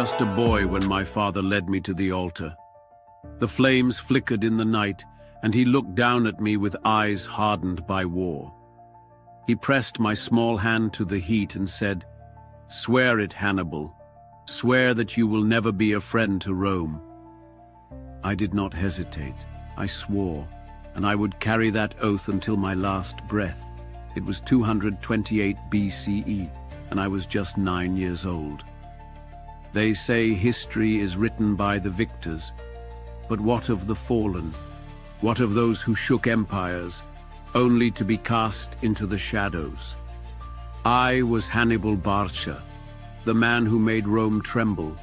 just a boy when my father led me to the altar. The flames flickered in the night, and he looked down at me with eyes hardened by war. He pressed my small hand to the heat and said, "Swear it, Hannibal. Swear that you will never be a friend to Rome." I did not hesitate. I swore, and I would carry that oath until my last breath. It was 228 BCE, and I was just 9 years old. They say history is written by the victors, but what of the fallen? What of those who shook empires, only to be cast into the shadows? I was Hannibal Barca, the man who made Rome tremble.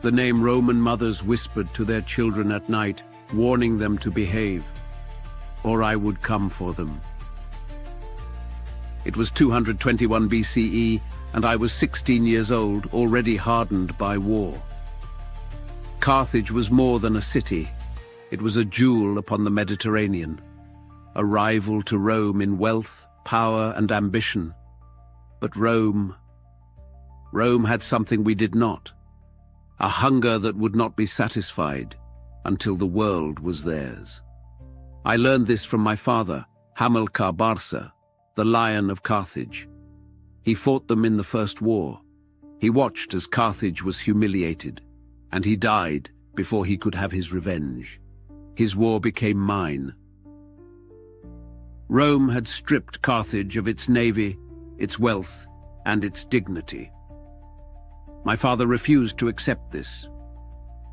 The name Roman mothers whispered to their children at night, warning them to behave, or I would come for them. It was 221 BCE, and I was 16 years old, already hardened by war. Carthage was more than a city. It was a jewel upon the Mediterranean, a rival to Rome in wealth, power, and ambition. But Rome had something we did not, a hunger that would not be satisfied until the world was theirs. I learned this from my father, Hannibal Barca, the Lion of Carthage. He fought them in the First War. He watched as Carthage was humiliated, and he died before he could have his revenge. His war became mine. Rome had stripped Carthage of its navy, its wealth, and its dignity. My father refused to accept this.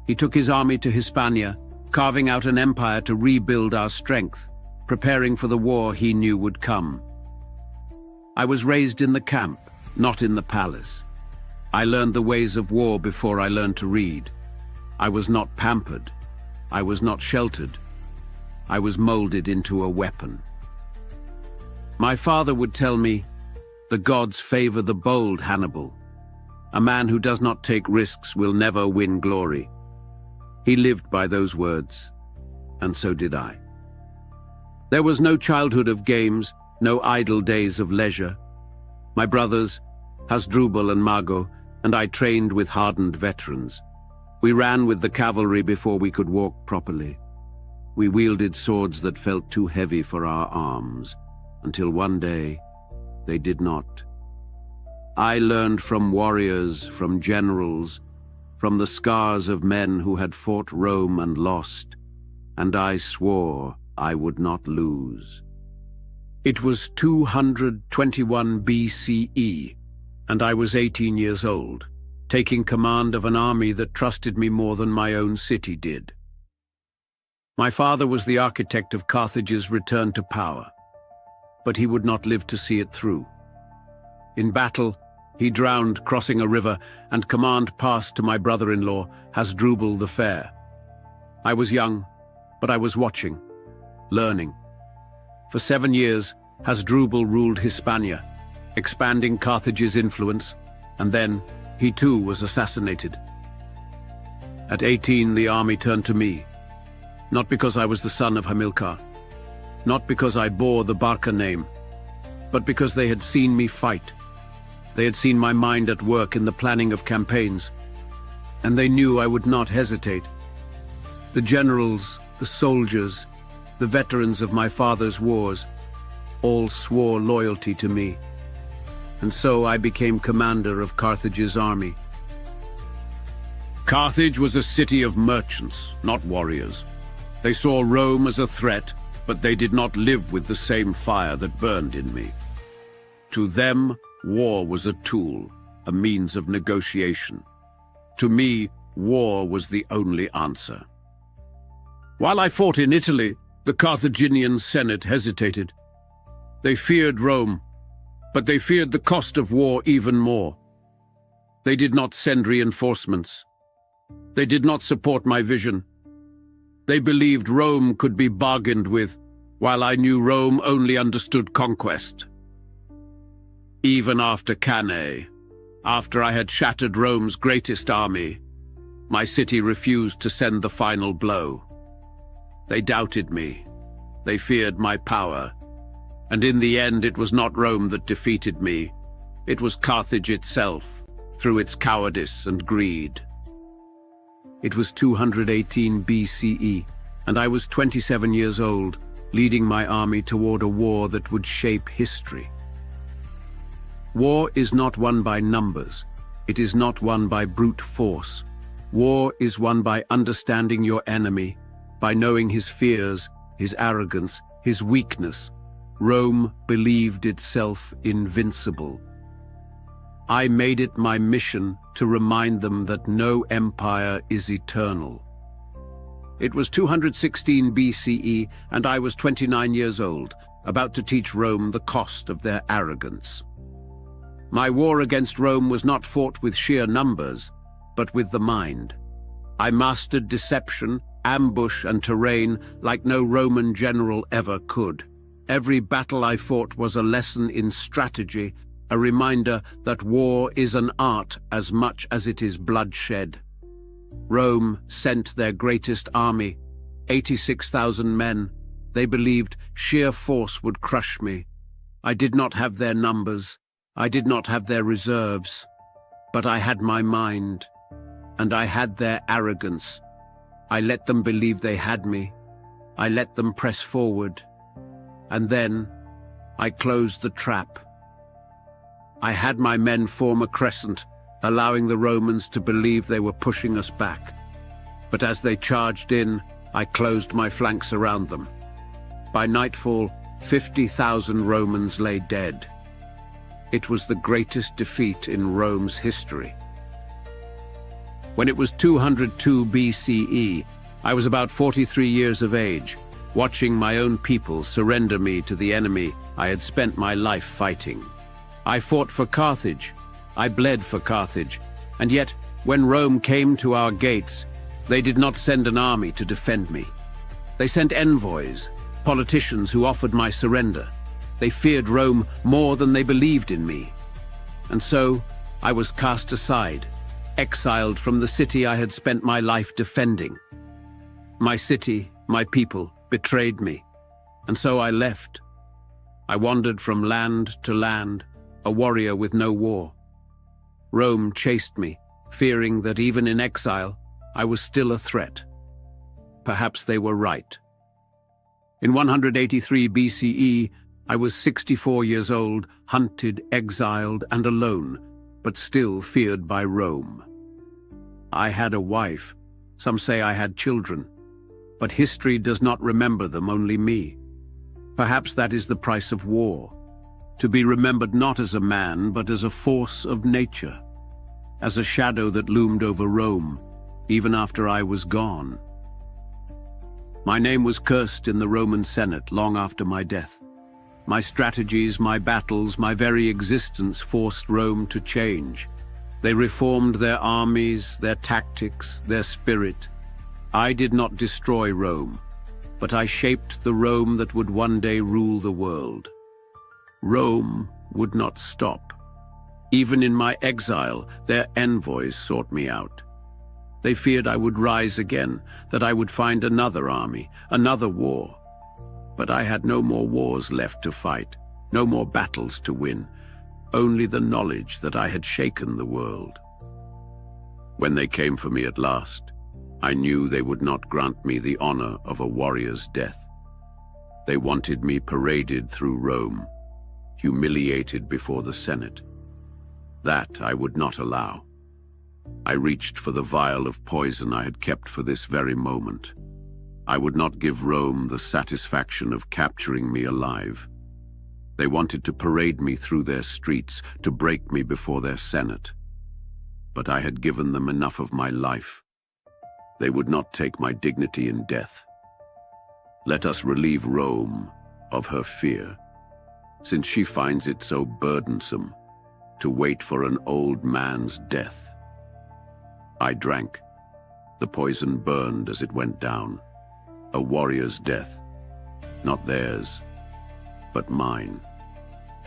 He took his army to Hispania, carving out an empire to rebuild our strength, preparing for the war he knew would come. I was raised in the camp, not in the palace. I learned the ways of war before I learned to read. I was not pampered. I was not sheltered. I was molded into a weapon. My father would tell me, "The gods favor the bold, Hannibal. A man who does not take risks will never win glory." He lived by those words, and so did I. There was no childhood of games, no idle days of leisure. My brothers, Hasdrubal and Mago, and I trained with hardened veterans. We ran with the cavalry before we could walk properly. We wielded swords that felt too heavy for our arms, until one day they did not. I learned from warriors, from generals, from the scars of men who had fought Rome and lost, and I swore I would not lose. It was 221 BCE, and I was 18 years old, taking command of an army that trusted me more than my own city did. My father was the architect of Carthage's return to power, but he would not live to see it through. In battle, he drowned crossing a river, and command passed to my brother-in-law, Hasdrubal the Fair. I was young, but I was watching, learning. For 7 years, Hasdrubal ruled Hispania, expanding Carthage's influence, and then he too was assassinated. At 18, the army turned to me, not because I was the son of Hamilcar, not because I bore the Barca name, but because they had seen me fight. They had seen my mind at work in the planning of campaigns, and they knew I would not hesitate. The generals, the soldiers, the veterans of my father's wars, all swore loyalty to me, and so I became commander of Carthage's army. Carthage was a city of merchants, not warriors. They saw Rome as a threat, but they did not live with the same fire that burned in me. To them, war was a tool, a means of negotiation. To me, war was the only answer. While I fought in Italy, the Carthaginian Senate hesitated. They feared Rome, but they feared the cost of war even more. They did not send reinforcements. They did not support my vision. They believed Rome could be bargained with, while I knew Rome only understood conquest. Even after Cannae, after I had shattered Rome's greatest army, my city refused to send the final blow. They doubted me. They feared my power. And in the end, it was not Rome that defeated me. It was Carthage itself, through its cowardice and greed. It was 218 BCE, and I was 27 years old, leading my army toward a war that would shape history. War is not won by numbers. It is not won by brute force. War is won by understanding your enemy, by knowing his fears, his arrogance, his weakness. Rome believed itself invincible. I made it my mission to remind them that no empire is eternal. It was 216 BCE, and I was 29 years old, about to teach Rome the cost of their arrogance. My war against Rome was not fought with sheer numbers, but with the mind. I mastered deception, ambush, and terrain like no Roman general ever could. Every battle I fought was a lesson in strategy, a reminder that war is an art as much as it is bloodshed. Rome sent their greatest army, 86,000 men. They believed sheer force would crush me. I did not have their numbers. I did not have their reserves. But I had my mind, and I had their arrogance. I let them believe they had me. I let them press forward. And then I closed the trap. I had my men form a crescent, allowing the Romans to believe they were pushing us back. But as they charged in, I closed my flanks around them. By nightfall, 50,000 Romans lay dead. It was the greatest defeat in Rome's history. When it was 202 BCE, I was about 43 years of age, watching my own people surrender me to the enemy I had spent my life fighting. I fought for Carthage. I bled for Carthage. And yet, when Rome came to our gates, they did not send an army to defend me. They sent envoys, politicians who offered my surrender. They feared Rome more than they believed in me. And so, I was cast aside, exiled from the city I had spent my life defending. My city, my people, betrayed me, and so I left. I wandered from land to land, a warrior with no war. Rome chased me, fearing that even in exile, I was still a threat. Perhaps they were right. In 183 BCE, I was 64 years old, hunted, exiled, and alone, but still feared by Rome. I had a wife. Some say I had children. But history does not remember them, only me. Perhaps that is the price of war. To be remembered not as a man, but as a force of nature. As a shadow that loomed over Rome, even after I was gone. My name was cursed in the Roman Senate long after my death. My strategies, my battles, my very existence forced Rome to change. They reformed their armies, their tactics, their spirit. I did not destroy Rome, but I shaped the Rome that would one day rule the world. Rome would not stop. Even in my exile, their envoys sought me out. They feared I would rise again, that I would find another army, another war. But I had no more wars left to fight, no more battles to win, only the knowledge that I had shaken the world. When they came for me at last, I knew they would not grant me the honor of a warrior's death. They wanted me paraded through Rome, humiliated before the Senate. That I would not allow. I reached for the vial of poison I had kept for this very moment. I would not give Rome the satisfaction of capturing me alive. They wanted to parade me through their streets, to break me before their Senate. But I had given them enough of my life. They would not take my dignity in death. Let us relieve Rome of her fear, since she finds it so burdensome to wait for an old man's death. I drank. The poison burned as it went down. A warrior's death, not theirs, but mine.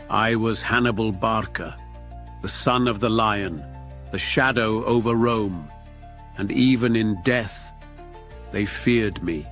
I was Hannibal Barca, the son of the lion, the shadow over Rome, and even in death, they feared me.